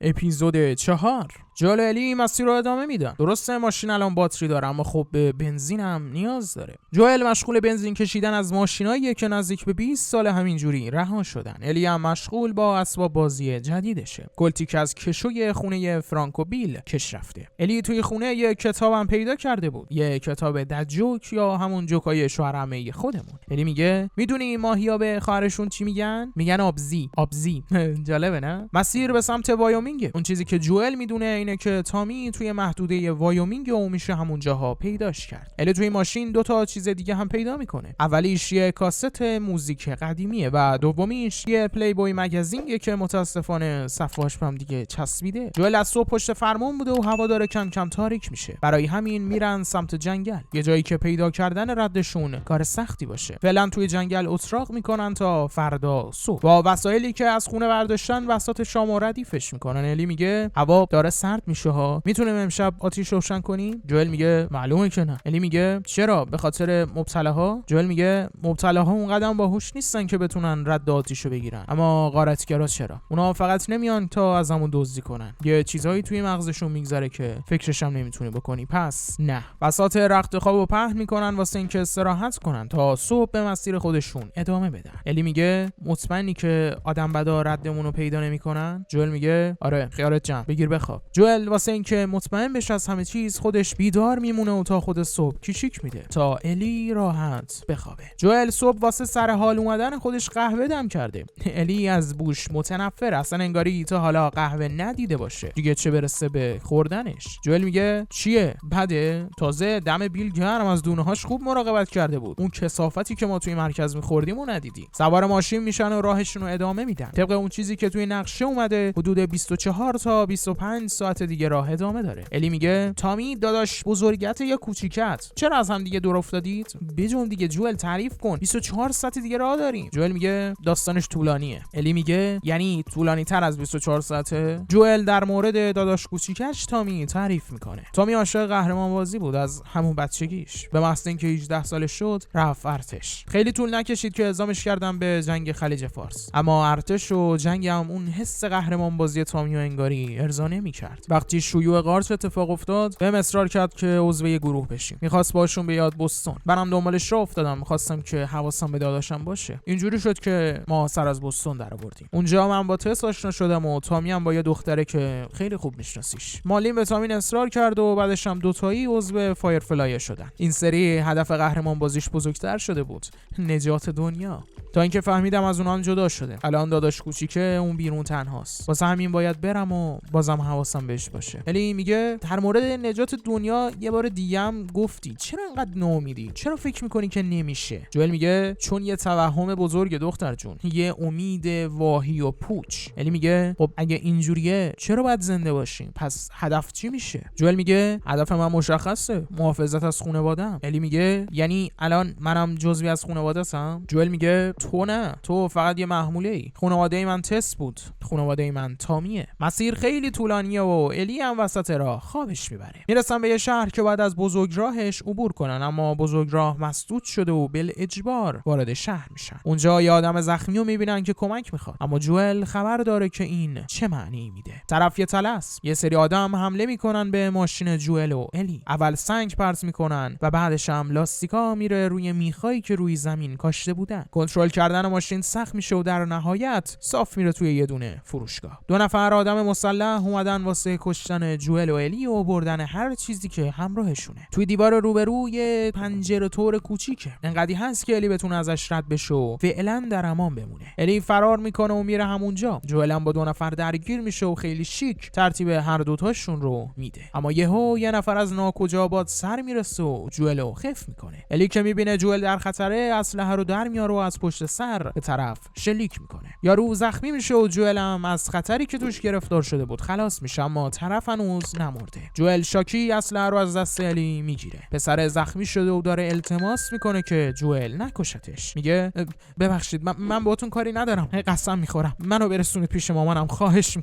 اپیزود 4. جوئل و الی مسیر رو ادامه میدن. درسته ماشین الان باتری داره اما خب به بنزین هم نیاز داره. جوئل مشغول بنزین کشیدن از ماشیناییه که نزدیک به 20 سال همینجوری رها شدن. الی هم مشغول با اسباب بازی جدیدشه. کلتی که از کشوی خونه فرانکو بیل کش رفته. الی توی خونه یه کتابم پیدا کرده بود. یه کتاب دجوک یا همون جوکای شوهر عمه خودمون. الی میگه میدونی ماهیا به خواهرشون چی میگن؟ میگن آبزی. جالبه نه؟ مسیر به سمت وایومینگ. اون چیزی که جوئل میدونه اینه که تامی توی محدوده وایومینگ و میشه همون جاها پیداش کرد. الی توی ماشین 2 چیز دیگه هم پیدا میکنه. اولیش یه کاست موزیک قدیمیه و دومیش یه پلی بوی مگزینیه که متاسفانه صفحه‌اش هم دیگه چسبیده. جوئل از صبح پشت فرمون بوده و هوا داره کم کم تاریک میشه. برای همین میرن سمت جنگل. یه جایی که پیدا کردن ردشون کار سختی باشه. فعلا توی جنگل اتراق میکنن تا فردا صبح. با وسایلی که از خونه برداشتن وسط شام و ردیفش میکنن. الی میگه هوا داره سرد میشه ها، میتونیم امشب آتیش روشن کنیم؟ جوئل میگه معلومه که نه. الی میگه چرا؟ به خاطر مبتلاها؟ جوئل میگه مبتلاها اونقدر باهوش نیستن که بتونن رد آتیشو بگیرن، اما غارتگرا چرا؟ اونا فقط نمیان تا از همون دزدی کنن. یه چیزایی توی مغزشون میگذره که فکرش هم نمیتونی بکنی. پس نه. بساط رخت خوابو پهن میکنن واسه اینکه استراحت کنن تا صبح به مسیر خودشون ادامه بدن. الی میگه مطمئنی که آدم بدا ردمونو پیدا نمیکنن؟ جوئل میگه آره، خیالت جمع، بگیر بخواب. جوئل واسه اینکه مطمئن بشه از همه چیز خودش بیدار میمونه و تا خود صبح کیشیک میده تا الی راحت بخوابه. جوئل صبح واسه سر حال اومدن خودش قهوه دم کرده. الی از بوش متنفر، اصلا انگاری تا حالا قهوه ندیده باشه، دیگه چه برسه به خوردنش. جوئل میگه چیه؟ بده؟ تازه دم بیل گرم، از دونه‌هاش خوب مراقبت کرده بود. اون کثافتی که ما توی مرکز می‌خوردیم و ندیدی. سوار ماشین میشن و راهشون رو ادامه میدن. طبق اون چیزی که توی نقشه اومده حدود 24 تا 25 ساعت دیگه راه ادامه داره. الی میگه تامی داداش بزرگت یا کوچیکت؟ چرا از هم دیگه دور افتادید؟ بجون دیگه جوئل، تعریف کن. 24 ساعت دیگه راه داریم. جوئل میگه داستانش طولانیه. الی میگه یعنی طولانی تر از 24 ساعته؟ جوئل در مورد داداش کوچیکش تامی تعریف میکنه. تامی عاشق قهرمان بازی بود از همون بچگیش. به محض اینکه 18 سالش شد رفت ارتش. خیلی طول نکشید که اعزامش کردن به جنگ خلیج فارس. اما ارتش و جنگ هم اون حس قهرمان بازی تامیو انگاری ارضا نمی‌کرد. وقتی شیوع قارچ اتفاق افتاد بهم اصرار کرد که عضو یه گروه بشیم. می‌خواست باشون بیاد بوستون. منم دنبالش راه افتادم، می‌خواستم که حواسم به داداشم باشه. اینجوری شد که ما سر از بوستون درآوردیم. اونجا من با تس آشنا شدم و تامی هم با یه دختره که خیلی خوب میشناسیش. مالین به تامی اصرار کرد و بعدش هم دوتایی عضو فایرفلای شدن. این سری هدف قهرمان بازیش بزرگتر شده بود، نجات دنیا. تا اینکه فهمیدم از اونها جدا شده. الان داداش کوچیکه اون بیرون تنهاست. واسه همین باید برم و بازم حواسم بهش باشه. الی میگه در مورد نجات دنیا یه بار دیگه هم گفتی، چرا انقدر ناامیدی؟ چرا فکر میکنی که نمیشه؟ جوئل میگه چون یه توهم بزرگ دختر جون، یه امید واهی و پوچ. الی میگه خب اگه اینجوریه چرا باید زنده باشیم؟ پس هدف چی میشه؟ جوئل میگه هدف من مشخصه، محافظت از خانواده‌ام. الی میگه یعنی الان منم جزوی از خانواده‌ام؟ جوئل میگه تو نه، تو فقط یه محموله‌ای. خانواده من تس بود، خانواده من تامیه. مسیر خیلی طولانیه و الی هم وسط راه خوابش میبره. میرسن به یه شهر که بعد از بزرگراهش عبور کنن، اما بزرگراه مسدود شده و بالاجبار وارد شهر میشن. اونجا یه آدم زخمی رو میبینن که کمک میخواد، اما جوئل خبر داره که این چه معنی میده. طرف یه تلس. یه سری آدم حمله میکنن به ماشین جوئل و الی. اول سنگ پرت میکنن و بعدش هم لاستیکا میره روی میخایی که روی زمین کاشته بودن. کنترل کردن ماشین سخت میشه و در نهایت صاف میره توی یه دونه فروشگاه. 2 نفر آدم مسلح اومدن واسه کشتن جوئل و الی و بردن هر چیزی که همراهشونه. توی دیوار روبرو یه پنجره طور کوچیکه، انقدی هست که الی بتونه ازش رد بشه و فعلا در امان بمونه. الی فرار میکنه و میره همونجا. جوئل هم با 2 نفر درگیر میشه و خیلی شیک ترتیب هر دوتاشون رو میده. اما یه نفر از ناکجا باد سر میرسه و جوئل رو خف میکنه. الی که میبینه جوئل در خطره اسلحه رو در میاره و از پشت سر به طرف شلیک میکنه. یارو زخمی میشه و جوئل هم از خطری که توش گرفتار شده بود خلاص میشه، اما طرف هنوز نمرده. جوئل شاکی اسلحه رو از دست الی میگیره. پسر زخمی شده و داره التماس میکنه که جوئل نکشتش. میگه ببخشید من باهاتون کاری ندارم، قسم میخورم، منو برسونید پیش مامانم، خواهش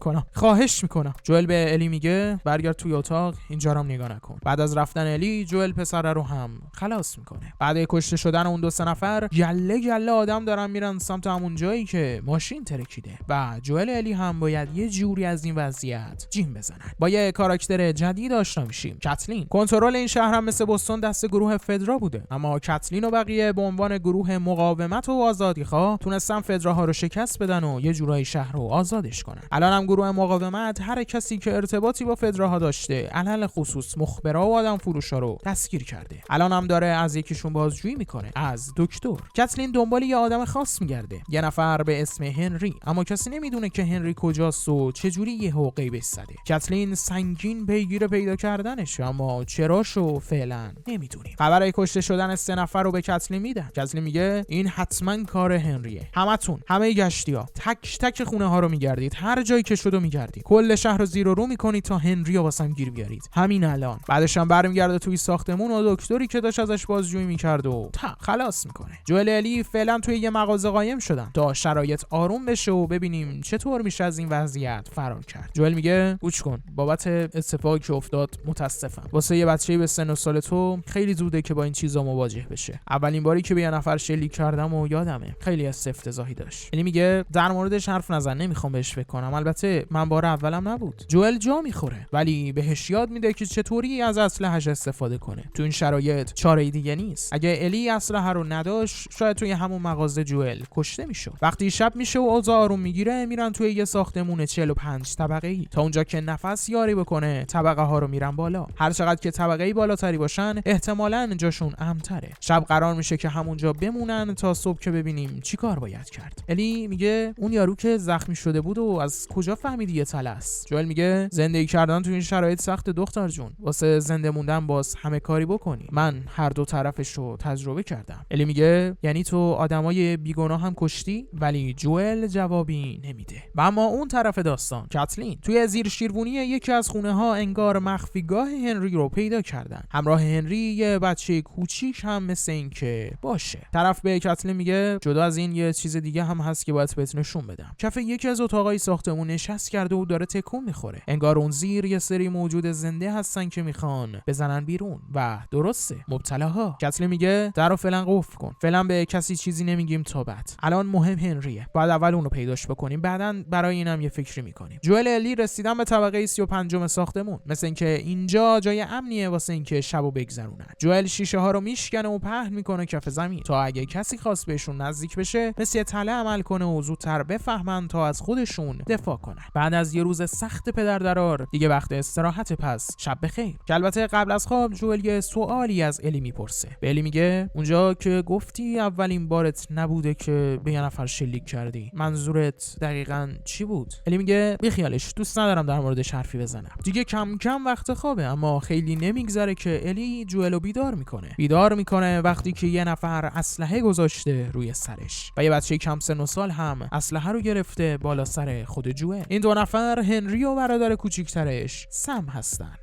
میکنم. جوئل به الی میگه برگرد توی اتاق، اینجا رو نگاه نکن. بعد از رفتن الی جوئل پسر رو هم خلاص میکنه. بعد کشته شدن اون 2 نفر گله آدم هم دارن میرن سمت همون جایی که ماشین ترکیده و جوئل الی هم باید یه جوری از این وضعیت جیم بزنن. با یه کاراکتر جدید آشنا میشیم، کتلین. کنترل این شهر هم مثل بوستون دست گروه فدرا بوده، اما کتلین و بقیه به عنوان گروه مقاومت و آزادیخواه تونستن فدراها رو شکست بدن و یه جورایی شهر رو آزادش کنن. الان هم گروه مقاومت هر کسی که ارتباطی با فدراها داشته، علل خصوص مخبرا و آدم فروشا رو دستگیر کرده. الان هم داره از یکیشون بازجویی میکنه، از دکتر. کتلین دنبال یه آدم خاص میگرده، یه نفر به اسم هنری، اما کسی نمیدونه که هنری کجاست و چه جوری یهو غیبش زده. کتلین سنگین پیگیر پیدا کردنش، اما چراشو فعلا نمیدونیم. خبر کشته شدن 3 نفر رو به کتلین میدن. کتلین میگه این حتما کار هنریه. همتون، همه گشتیا، تک تک خونه ها رو میگردید، هر جایی که شده میگردید، کل شهر رو زیر و رو میکنید تا هنری رو واسم گیر بیارید همین الان. بعدش هم برمیگرده توی ساختمون و دکتری که داشت ازش بازجویی میکرد و خلاص میکنه. جوئل الی فعلا توی یه مغازه قایم شدن تا شرایط آروم بشه و ببینیم چطور میشه از این وضعیت فرار کرد. جوئل میگه گوش کن، بابت اتفاقی که افتاد متاسفم. واسه یه بچه‌ای به سن و سال تو خیلی زوده که با این چیزا مواجه بشه. اولین باری که به یه نفر شلیک کردم و یادمه خیلی افتضاحی داشت. الی میگه در موردش حرف نزن، نمیخوام بهش فکر کنم. البته من بار اولم نبود. جوئل جا میخوره ولی بهش یاد میده که چطوری از اسلحه‌اش استفاده کنه. تو این شرایط چاره‌ای دیگه نیست. اگه الی اسلحه رو نداشت شاید توی همون مغازه جوئل کشته میشد. وقتی شب میشه و اوضاع آروم میگیره میرن توی یه ساختمون 45 طبقه‌ای. تا اونجا که نفس یاری بکنه طبقه ها رو میرن بالا. هر چقدر که طبقه‌ای بالاتری باشن احتمالاً جاشون امن‌تره. شب قرار میشه که همونجا بمونن تا صبح که ببینیم چیکار باید کرد. الی میگه اون یارو که زخمی شده بود و از کجا فهمیدی یه تله است؟ جوئل میگه زندگی کردن تو این شرایط سخت دختر جون. واسه زنده موندن باز همه کاری بکنی. من هر دو طرفش رو تجربه کردم. الی میگه یعنی تو آدمای بیگناه هم کشتی؟ ولی جوئل جوابی نمیده. و اما اون طرف داستان، کتلین توی زیر شیروانی یکی از خونه ها انگار مخفیگاه هنری رو پیدا کردن. همراه هنری یه بچه کوچیک هم مثل این که باشه. طرف به کتلین میگه جدا از این یه چیز دیگه هم هست که باید بهت نشون بدم. کف یکی از اتاقای ساختمون نشست کرده و داره تکون میخوره. انگار اون زیر یه سری موجود زنده هستن که میخوان بزنن بیرون و درسته، مبتلاها. کتلین میگه درو فعلا قفل کن. فعلا به کسی چیزی نمیگیم تا بعد. الان مهم هنریه. بعد اول اونو پیداش بکنیم، بعدن برای اینم یه فکری میکنیم. جوئل الی رسیدن به طبقه 35 ساختمون. مثل اینکه اینجا جای امنیه واسه اینکه شبو بگذرونن. جوئل شیشه ها رو میشکنه و پهن میکنه کف زمین تا اگه کسی خواست بهشون نزدیک بشه مثل تله عمل کنه و زودتر بفهمن تا از خودشون دفاع کنن. بعد از یه روز سخت پدردرار دیگه وقت استراحت، پس شب بخیر. که البته قبل از خواب جوئل یه سوالی از الی میپرسه. به الی میگه اونجا که گفتی اولین بارت نبوده که به یه نفر شلیک کردی، منظورت دقیقاً چی بود؟ الی میگه بیخیالش، دوست ندارم در موردش حرفی بزنم. دیگه کم کم وقت خوابه، اما خیلی نمیگذره که الی جوئلو بیدار میکنه وقتی که یه نفر اسلحه گذاشته روی سرش و یه بچه کم سن و سال هم اسلحه رو گرفته بالا سر خود جوئل. این دو نفر هنری و برادر کوچیکترش سم هستن.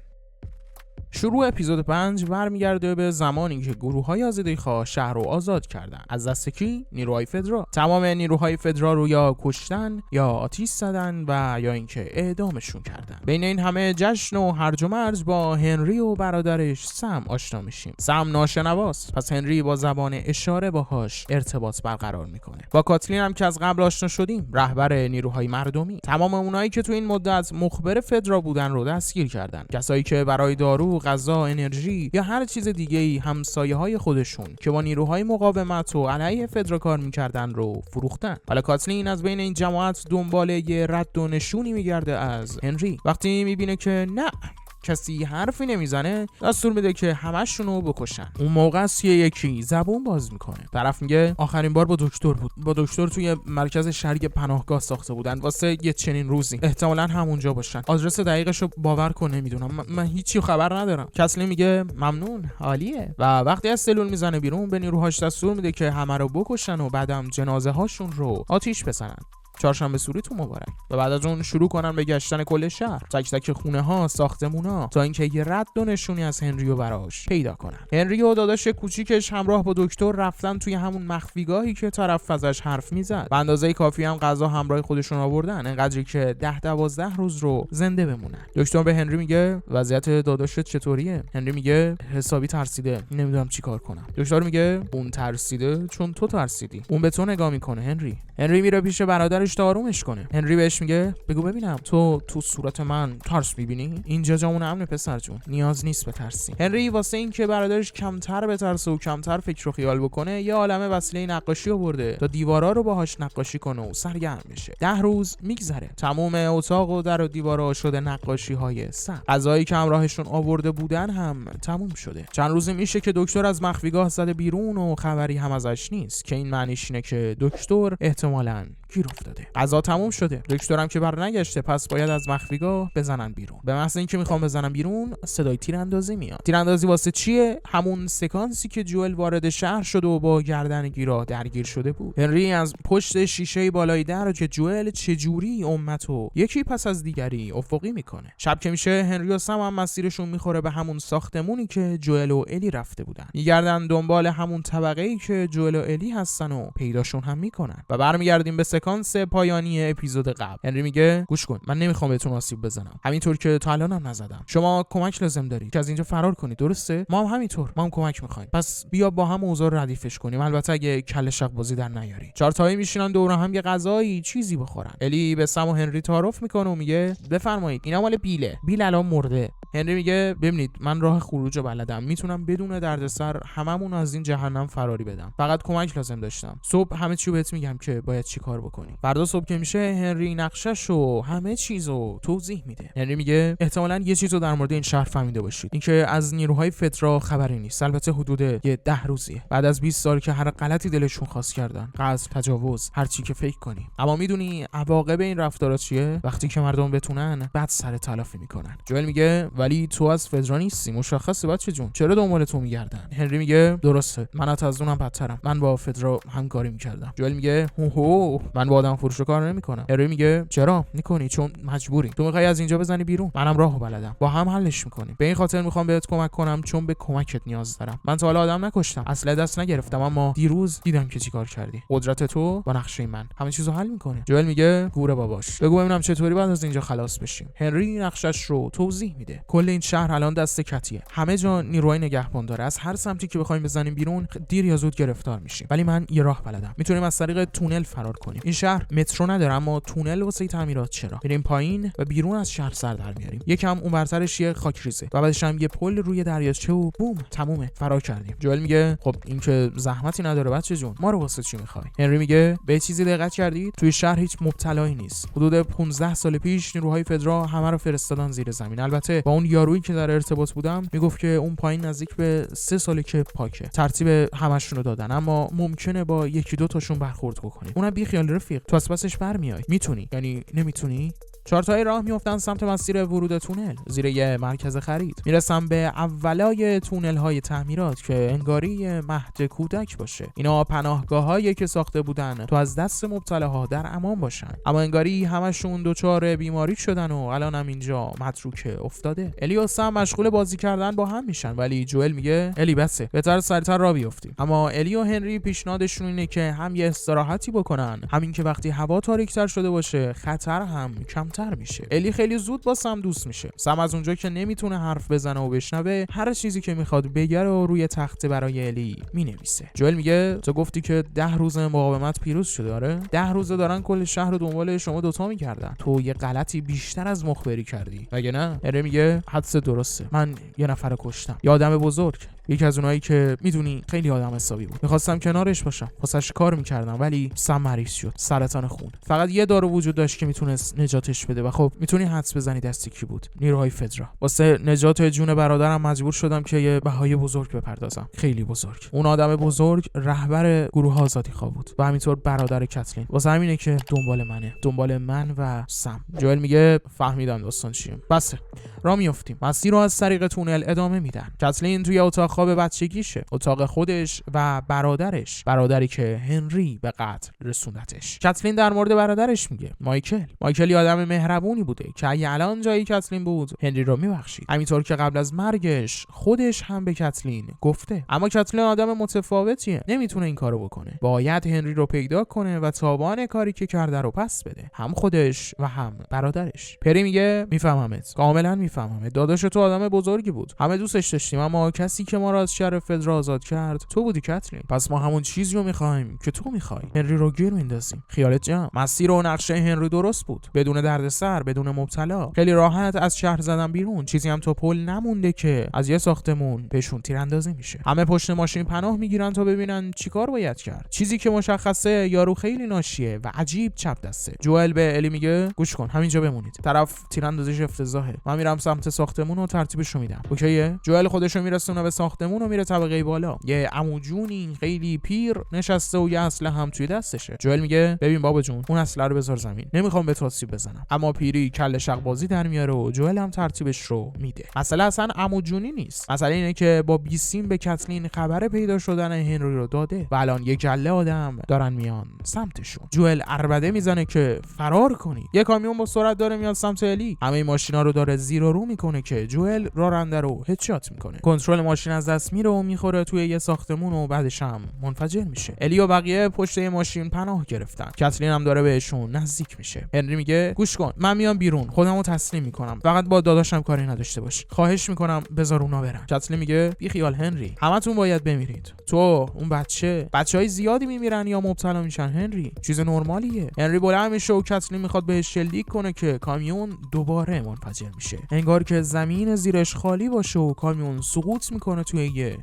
شروع اپیزود 5 برمیگرده به زمانی که گروه‌های آزادیخواه شهر رو آزاد کردن. از دست کی؟ نیروهای فدرا. تمام نیروهای فدرا رو یا کشتن یا آتش زدن و یا اینکه اعدامشون کردن. بین این همه جشن و هرج و مرج با هنری و برادرش سم آشنا میشیم. سم ناشنواست، پس هنری با زبان اشاره باهاش ارتباط برقرار میکنه. با کاتلین هم که از قبل آشنا شدیم، رهبر نیروهای مردمی. تمام اونایی که تو این مدت مخبر فدرا بودن رو دستگیر کردن. کسایی که برای دارو، غذا، انرژی یا هر چیز دیگه‌ای همسایه‌های خودشون که با نیروهای مقاومت و علیه فدرا کار می‌کردن رو فروختن. حالا کاتلین از بین این جماعت دنبال یه رد و نشونی می‌گرده از هنری. وقتی می‌بینه که نه کسی حرفی نمیزنه دستور میده که همشونو بکشن. اون موقع است که یکی زبون باز میکنه. طرف میگه آخرین بار با دکتر بود. با دکتر توی مرکز شهری پناهگاه ساخته بودن واسه یه چنین روزی. احتمالاً همونجا باشن. آدرس دقیقشو باور کن نمیدونم. من هیچی خبر ندارم. کتلین میگه ممنون، عالیه. و وقتی از سلول میزنه بیرون به نیروهاش دستور میده که همه رو بکشن و بعدم جنازه هاشون رو آتیش بزنن. چهارشنبه سوریتون مبارک. و بعد از اون شروع کنن به گشتن کل شهر، تک تک خونه ها، ساختمونا، تا اینکه یه رد و نشونی از هنری و براش پیدا کنن. هنری و داداش کوچیکش همراه با دکتر رفتن توی همون مخفیگاهی که طرف ازش حرف میزد. به اندازه کافی هم غذا همراه خودشون آوردن، اینقدری که 10-12 روز رو زنده بمونن. دکتر به هنری میگه وضعیت داداشت چطوریه؟ هنری میگه حسابی ترسیده، نمیدونم چیکار کنم. دکتر میگه اون ترسیده چون تو ترسیدی. اون به تو نگاه میکنه هنری میره پیش برادرش تا آرومش کنه. هنری بهش میگه بگو ببینم تو صورت من ترس میبینی؟ اینجا جامون امن پسر جون، نیاز نیست بترسی. هنری واسه اینکه برادرش کمتر بترسه و کمتر فکر و خیال بکنه یه عالمه وسیله نقاشی آورده تا دیوارا رو باهاش نقاشی کنه و سرگرم بشه. 10 روز میگذره، تمام اتاق و در و دیوارا شده نقاشی های سخت. غذایی که همراهشون آورده بودن هم تموم شده. چند روزی میشه که دکتر از مخفیگاه زده بیرون و خبری هم ازش نیست، که این معنیش اینه که دکتر احتمالاً گیر افتاده. غذا تموم شده، دکترم که برنگشته، پس باید از مخفیگاه بزنن بیرون. به محض اینکه میخوام بزنن بیرون صدای تیراندازی میاد. تیراندازی واسه چیه؟ همون سکانسی که جوئل وارد شهر شده و با گردن گیرا درگیر شده بود. هنری از پشت شیشه بالای در که جوئل چجوری امتو یکی پس از دیگری افقی میکنه. شب که میشه هنری و سم هم مسیرشون میخوره به همون ساختمونی که جوئل و الی رفته بودن. میگردن دنبال همون طبقه‌ای که جوئل و الی هستن و پیداشون هم میکنن. و برمیگردیم به سکانس پایانی اپیزود قبل. هنری میگه گوش کن، من نمیخوام بهتون آسیب بزنم، همینطور که تا الانم نزدم. شما کمک لازم دارید که از اینجا فرار کنید، درسته؟ ما هم همینطور، ما هم کمک میخوایم. پس بیا با هم اوضاع رو ردیفش کنیم، البته اگه کله شق بازی در نیاری. چهار تایی میشینن دور هم یه غذایی چیزی بخورن. الی به سم و هنری تعارف میکنه و میگه بفرمایید اینا مال بیل الان مرده. هنری میگه ببینید من راه خروج رو بلدم، میتونم بدون دردسر هممون از این جهنم فراری بدم، فقط کمک لازم داشتم. صبح همه چی بهت میگم که باید چیکار بکنی. فردا صبح که میشه هنری نقشش و همه چیزو توضیح میده. هنری میگه احتمالاً یه چیزو در مورد این شهر فهمیده باشید، اینکه از نیروهای فدرا خبری نیست، البته حدود یه 10 روزیه، بعد از 20 سال که هر غلطی دلشون خواست کردن، قصد، تجاوز، هر چی که فکر کنی. اما میدونی عواقب این رفتارا چیه؟ وقتی که مردم بتونن بعد سر تلافی میکنن. جوئل میگه ولی تو از فدرا نیستی، مشخصه بچه جون، چرا دنبال تو میگردن؟ هنری میگه درسته، من از اونم بدترم، من با فدرا همکاری میکردم. جوئل میگه هو من با آدم فروش کار نمیکنم. هنری میگه چرا میکنی؟ چون مجبوری، تو میخوای از اینجا بزنی بیرون، منم راهو بلدم، با هم حلش میکنیم. به این خاطر میخوام بهت کمک کنم چون به کمکت نیاز دارم. من تا حالا آدم نکشتم، اصلا دست نگرفتم، اما دیروز دیدم که چیکار کردی. قدرت تو با نقشه من همه چیزو حل میکنه. جوئل میگه گوره باباش، بگو ببینم چطوری بعد از اینجا خلاص بشیم. هنری نقشش رو توضیح میده. کل این شهر الان دست کتیه، همه جا نیروهای نگهبان داره، از هر سمتی که بخوایم بزنیم بیرون دیر یا زود گرفتار میشیم. ولی من یه راه بلدم، میتونیم از طریق تونل فرار کنیم. این شهر مترو نداره، اما تونل واسه تعمیرات چرا. بریم پایین و بیرون از شهر سر در میاریم. یکم اونورترش یه خاکریزه و بعدش هم یه پل روی دریاچه و بوم تمومه، فرار کردیم. جوئل میگه خب این که زحمتی نداره بچه جون، ما رو واسه چی میخوای؟ هنری میگه به چیزی دقت کردید؟ توی شهر هیچ مبتلایی نیست. حدود 15 سال پیش نیروهای فدرا همه رو فرستادن زیر زمین. البته با اون یارویی که در ارتباط بودم میگفت که اون پایین نزدیک به 3 ساله که پاکه. ترتیب همشون رو دادن، اما ممکنه با 1-2 تاشون برخورد بکنی. اونم بی خیال رفیق، تو از پسش برمیای. میتونی یعنی نمیتونی؟ 4 تایی راه میافتن سمت مسیر ورود تونل زیر یه مرکز خرید. میرسن به اولای تونل های تعمیرات که انگاری مهد کودک باشه. اینا پناهگاهایی که ساخته بودن تو از دست مبتلاها در امان باشن، اما انگاری همشون دچار بیماری شدن و الان هم اینجا متروکه افتاده. الی و سم مشغول بازی کردن با هم میشن، ولی جوئل میگه الی بسه، بهتر سریعتر راه بیافتیم. اما الی و هنری پیشنهادشون اینه که هم یه استراحتی بکنن، همین که وقتی هوا تاریک‌تر شده باشه خطر هم کمتر میشه. الی خیلی زود با سم دوست میشه. سم از اونجا که نمیتونه حرف بزنه و بشنوه، هر چیزی که میخواد بگه رو روی تخته برای الی مینویسه. جوئل میگه تو گفتی که 10 روز مقاومت پیروز شده، آره؟ 10 روزه دارن کل شهر رو دنبال شما دوتا میکردن. تو یه غلطی بیشتر از مخبری کردی، مگه نه؟ هنری میگه حدس درسته، من یه نفر کشتم، یه آدم بزرگ، یکی از اونایی که میدونی خیلی آدم حسابی بود. میخواستم کنارش باشم، واسش کار میکردم، ولی سم مریض شد، سرطان خون. فقط یه دارو وجود داشت که میتونست نجاتش بده و خب میتونی حدس بزنی دست کی بود؟ نیروهای فدرا. واسه نجات جون برادرم مجبور شدم که یه بهای بزرگ بپردازم، خیلی بزرگ. اون آدم بزرگ رهبر گروه آزادیخواه بود و همینطور برادر کتلین. واسه همینه که دنبال منه، دنبال من و سم. جوئل میگه فهمیدم داستان چیه. بس راه میافتیم، مسیر رو از طریق تونل ادامه میدن. کتلین توی اتاق خواب بچگیشه، اتاق خودش و برادری که هنری به قتل رسوندتش. کتلین در مورد برادرش میگه مایکل آدم مهربونی بوده که اگه الان جایی کتلین بود هنری رو میبخشید، همینطور که قبل از مرگش خودش هم به کتلین گفته. اما کتلین آدم متفاوتیه، نمیتونه این کارو بکنه. باید هنری رو پیدا کنه و تاوان کاری که کرده رو پس بده، هم خودش و هم برادرش. پری میگه میفهممت، کاملا میفهممت. داداش تو آدم بزرگی بود، همه دوستش داشتیم، اما کسی که ما رو از شر فدرا آزاد کرد تو بودی کتلین. پس ما همون چیزی رو میخوایم که تو میخوای. هنری رو گیر میندازیم. خیالت جمع. مسیر و نقشه هنری درست بود، بدون دردسر، بدون مبتلا، خیلی راحت از شهر زدن بیرون. چیزی هم تا پل نمونده که از یه ساختمون بهشون تیراندازی میشه. همه پشت ماشین پناه میگیرن تا ببینن چیکار باید کرد. چیزی که مشخصه یارو خیلی ناشیه و عجیب چپ دسته. جوئل به الی میگه گوش کن، همینجا بمونید. طرف تیراندازیش افتضاحه. من میرم سمت ساختمون و ترتیبشو میدم. اوکیه؟ جوئل خودشو میرسونه به ساختمون و میره طبقه بالا. یه عموجونی خیلی پیر نشسته و یه اسلحه هم توی دستشه. جوئل میگه ببین بابا جون، اون اسلحه رو بذار زمین. نمیخوام به تو آسیب بزنم. اما پیری کله شقبازی در میاره و جوئل هم ترتیبش رو میده. مسئله اصلا عموجونی نیست. مسئله اینه که با بیسیم به کتلین خبر پیدا شدن هنری رو داده و الان یه گله آدم دارن میان سمتشون. جوئل عربده میزنه که فرار کنی. یه کامیون با سرعت داره میاد سمت الی. همه ماشینا رو داره زیر و رو میکنه که جوئل راننده رو هدشات میکنه. کنترل ماشین از دست میره و میخوره توی یه ساختمون و بعدش هم منفجر میشه. الی و بقیه پشت یه ماشین پناه گرفتن. کتلین هم داره بهشون نزدیک میشه. هنری میگه گوش کن، من میام بیرون، خودمو تسلیم میکنم، فقط با داداشم کاری نداشته باش، خواهش میکنم بذار اونا برن. کتلین میگه بی خیال هنری، همتون باید بمیرید. تو اون بچهای زیادی میمیرن یا مبتلا میشن هنری، چیز نرمالیه. هنری بلند میشه و کتلین میخواد بهش شلیک کنه که کامیون دوباره منفجر میشه. انگار که زمین زیرش خالی باشه و کامیون سقوط میکنه توی یه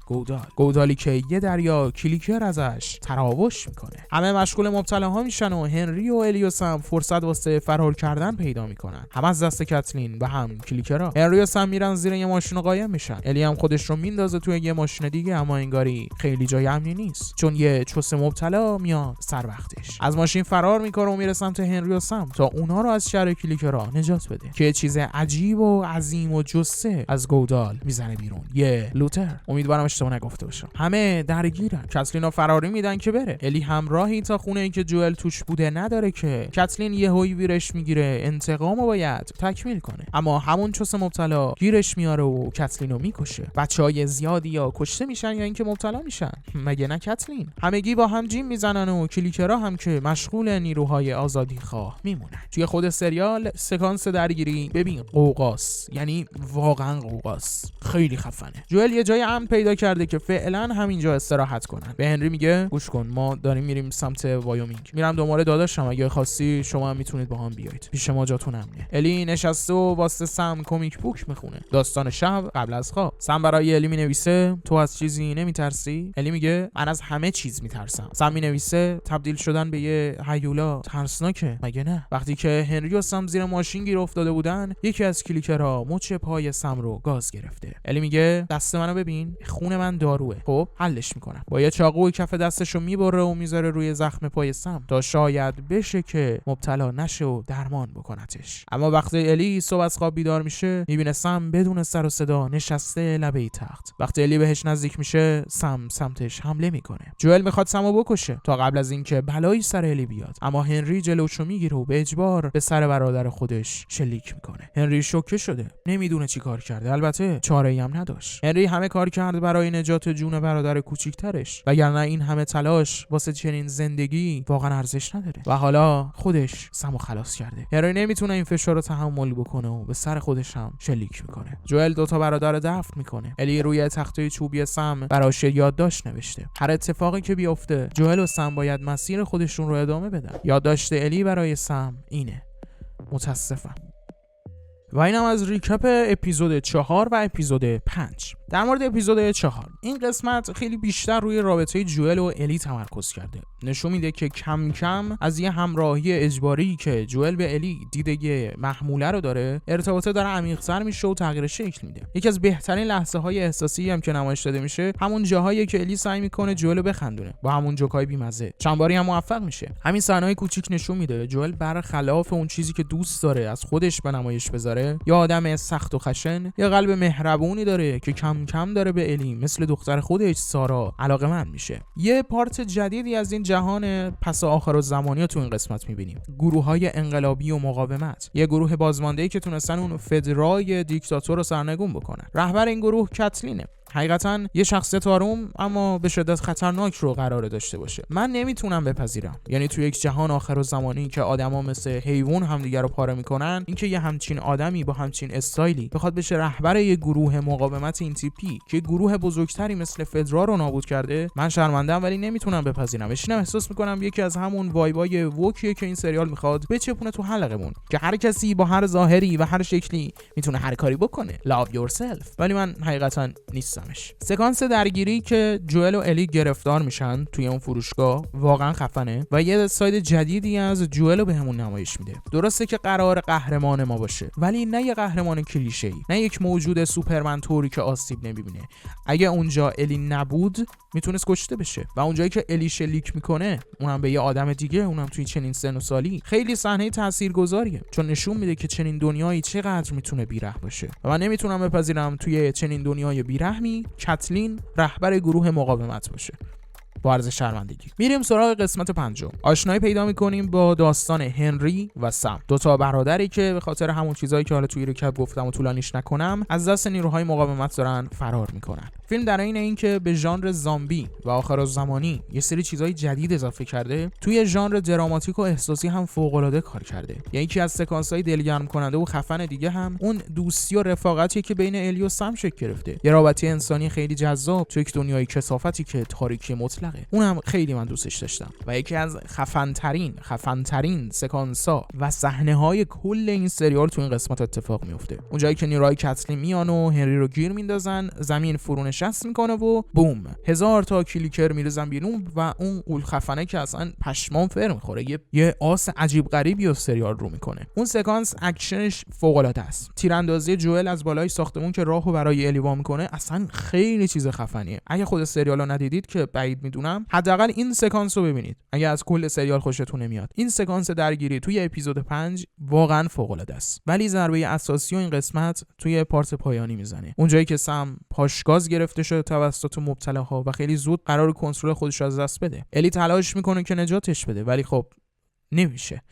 گودالی که یه دریا کلیکر ازش تراوش میکنه. همه مشغول مبتلاها میشن و هنری و الیوس هم فرصت واسه فرار کردن پیدا میکنن، هم از دست کتلین و هم کلیکرها. هنری و سم میرن زیر یه ماشین قایم میشن. الی هم خودش رو میندازه توی یه ماشین دیگه، اما انگاری خیلی جای امنی نیست چون یه چوس مبتلا میاد سر وقتش. از ماشین فرار میکنه و میره سمت هنری و سم تا اونا رو از شر کلیکرها نجات بده که چیز عجیب و عظیم و جثه از گودال میزنه بیرون. یه لوتر. امیدوارم اشتباه نگفته باشم. همه درگیرن. کتلینا فراری میدن که بره. الی همراهی تا خونه ای که جوئل توش بوده نداره که کتلین یهویی ویرش میگیره، انتقامو باید تکمیل کنه. اما همون چوس مبتلا گیرش میاره و کتلینو میکشه. بچهای زیادی یا کشته میشن یا اینکه مبتلا میشن. مگه نه کتلین؟ همگی با هم جیم میزنن و کلیکرها هم که مشغول نیروهای آزادی خواه میمونن. توی خود سریال سکانس درگیری ببین قوقاس، یعنی واقعا قوقاس، خیلی خفنه. جوئل یه جای امن پیدا کرده که فعلا همینجا استراحت کنن. به هنری میگه گوش کن، ما داریم میریم سمت وایومینگ، میرم دنبال داداشم، اگه خواستی شما هم میتونید با هم بیاید، پیش ما جاتون امنه. الی نشسته و واسه سم کمیک بوک میخونه، داستان شب قبل از خواب. سم برای الی مینویسه تو از چیزی نمیترسی؟ الی میگه من از همه چیز میترسم. سم مینویسه تبدیل شدن به یه هیولا ترسناکه، مگه نه؟ وقتی که هنری و سم زیر ماشین گیر افتاده بودن، یکی از کلیکرها مچ پای سم رو گاز گرفته. الی میگه دست منو ببین، خون من داروه. خب حلش میکنم. با یه چاقو کف دستشو میبره و میذاره روی زخم پای سم تا شاید بشه که مبتلا نشه و درمان بکنتش. اما وقتی الی صبح از خواب بیدار میشه، میبینه سم بدون سر و صدا نشسته لبه تخت. وقتی الی بهش نزدیک میشه، سم سمتش حمله میکنه. جوئل میخواد سمو بکشه تا قبل از اینکه بلایی سر الی بیاد، اما هنری جلوشو میگیره و به اجبار به سر برادر خودش شلیک میکنه. هنری شوکه شده، نمیدونه چی کار کرده. البته چاره‌ای هم نداشت. هنری همه کار کرد برای نجات جون برادر کوچیکترش، وگرنه این همه تلاش واسه چنین زندگی واقعا ارزش نداره. و حالا خودش سمو خلاص کرده. هنری نمیتونه این فشار رو تحمل بکنه و به سر خودش هم شلیک میکنه. جوئل دوتا برادر رو دفن میکنه. الی روی تخته چوبی سم براش یادداشت نوشته. هر اتفاقی که بیفته، جوئل و سم باید مسیر خودشون رو ادامه بدن. یادداشت الی برای سم اینه: متاسفم. و اینم از ریکپ اپیزود 4 و اپیزود 5. در مورد اپیزود 4، این قسمت خیلی بیشتر روی رابطه جوئل و الی تمرکز کرده. نشون میده که کم کم از یه همراهی اجباری که جوئل به الی دیده محموله رو داره، ارتباطه داره عمیق‌تر میشه و تغییر شکل میده. یکی از بهترین لحظه های احساسی هم که نمایش داده میشه، همون جاهایی که الی سعی میکنه جوئل رو بخندونه با همون جوکای بی‌مزه. چند باری هم موفق میشه. همین صحنه‌های کوچیک نشون میده جوئل برخلاف اون چیزی که دوست داره از خودش به نمایش بذاره، داره، یا آدم سخت و خشن، یا قلب مهربونی داره که کم کم داره به الی مثل دختر خودش سارا علاقه‌مند میشه. یه پارت جدیدی از این جهان پس آخرالزمانی تو این قسمت میبینیم. گروه‌های انقلابی و مقاومت. یه گروه بازمانده‌ای که تونستن اون فدرای دیکتاتور رو سرنگون بکنن. رهبر این گروه کتلینه. حقیقتا یه شخصیت آروم اما به شدت خطرناک رو قراره داشته باشه. من نمیتونم بپذیرم، یعنی توی یک جهان آخرالزمانی که آدما مثل حیوان همدیگه رو پاره میکنن، اینکه یه همچین آدمی با همچین استایلی بخواد بشه رهبر یه گروه مقاومت این تیپی که گروه بزرگتری مثل فدرا رو نابود کرده، من شرمنده‌ام ولی نمیتونم بپذیرم. بشینم احساس میکنم یکی از همون وایبای ووکیه که این سریال میخواد بچپونه تو حلقمون، که هر کسی با هر ظاهری و هر شکلی میتونه هر کاری بکنه. Love yourself. ولی من حقیقتا نیست. سکانس درگیری که جوئل و الی گرفتار میشن توی اون فروشگاه واقعا خفنه و یه ساید جدیدی از جوئل رو بهمون نمایش میده. درسته که قرار قهرمان ما باشه، ولی نه یه قهرمان کلیشه‌ای، نه یک موجود سوپرمن طوری که آسیب نمیبینه. اگه اونجا الی نبود میتونست کشته بشه، و اونجایی که الی شلیک میکنه اونم به یه آدم دیگه، اونم توی چنین سن و سالی، خیلی صحنه تاثیرگذاریه، چون نشون میده که چنین دنیایی چقدر میتونه بی‌رحم باشه. و من نمیتونم بپذیرم توی چنین دنیای بی‌رحمی کتلین رهبر گروه مقاومت باشه. با عرض شرمندگی میریم سراغ قسمت 5. آشنایی پیدا میکنیم با داستان هنری و سم، دو تا برادری که به خاطر همون چیزایی که حالا توی ریکپ گفتم و طولانیش نکنم از دست نیروهای مقاومت دارن فرار میکنن. فیلم در این اینکه به ژانر زامبی و آخرالزمانی یه سری چیزای جدید اضافه کرده، توی ژانر دراماتیک و احساسی هم فوق العاده کار کرده. یعنی یکی از سکانس‌های دلگرم کننده و خفن دیگه هم اون دوستی و رفاقتی که بین الی و سم شکل گرفته، یه رابطه انسانی خیلی جذاب توی یک دنیای کثافتی که تاریکی مطلقه. اونم خیلی من دوستش داشتم و یکی از خفن‌ترین سکانس‌ها و صحنه‌های کل این سریال تو این قسمت اتفاق میفته. اونجایی که نیروهای کتلین میان و هنری رو گیر میندازن، زمین فرونشست میکنه و بوم، 1000 تا کلیکر میریزن بیرون و اون قول خفنه که اصلا پشمام فر میخوره، یه آس عجیب غریبی و سریال رو میکنه. اون سکانس اکشنش فوق العاده است. تیراندازی جوئل از بالای ساختمون که راهو برای الی وا میکنه اصلا خیلی چیز خفنیه. اگه خود سریالو ندیدید که بعید میدونم، حداقل این سکانس رو ببینید. اگه از کل سریال خوشتون نمیاد، این سکانس درگیری توی اپیزود 5 واقعا فوق العاده است. ولی ضربه اساسی این قسمت توی پارت پایانی میزنه، اونجایی که سم پاشگاز گرفته شده توسط مبتلاها و خیلی زود قرار کنترل خودش از دست بده. الی تلاش میکنه که نجاتش بده، ولی خب نمیشه.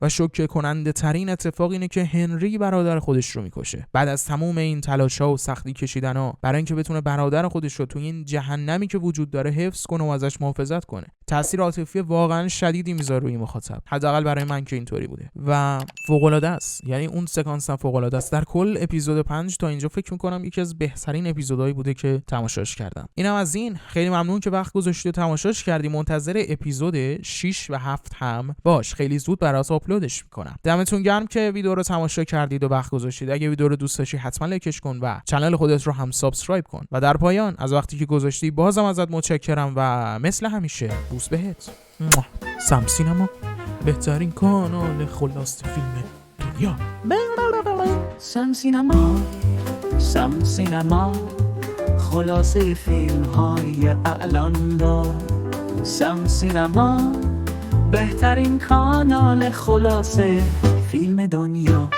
و شوکه کننده ترین اتفاق اینه که هنری برادر خودش رو میکشه. بعد از تموم این تلاش‌ها و سختی کشیدن‌ها برای اینکه بتونه برادر خودش رو تو این جهنمی که وجود داره حفظ کنه و ازش محافظت کنه، تاثیر عاطفی واقعا شدیدی میذاره روی مخاطب. حداقل برای من که اینطوری بوده و فوق‌العاده است. یعنی اون سکانس هم فوق‌العاده است. در کل اپیزود 5 تا اینجا فکر می‌کنم یکی از بهترین اپیزودهایی بوده که تماشاش کردم. اینم از این. خیلی ممنون که وقت گذاشتی و تماشاش کردی. منتظر اپیزود 6 و 7 هم باش. خیلی زود برات آپلودش میکنم. دمتون گرم که ویدیو رو تماشا کردید و وقت گذاشتید. اگه ویدیو رو دوست داشتی حتما لایکش کن و کانال خودت رو هم سابسکرایب کن. و در پایان از وقتی که گذاشتی بازم ازت متشکرم و مثل همیشه بوس بهت. سم سینما، بهترین کانال خلاصه فیلم دنیا. سم سینما خلاصه فیلم های اعلان دار. سم سینما بهترین کانال خلاصه فیلم دنیا.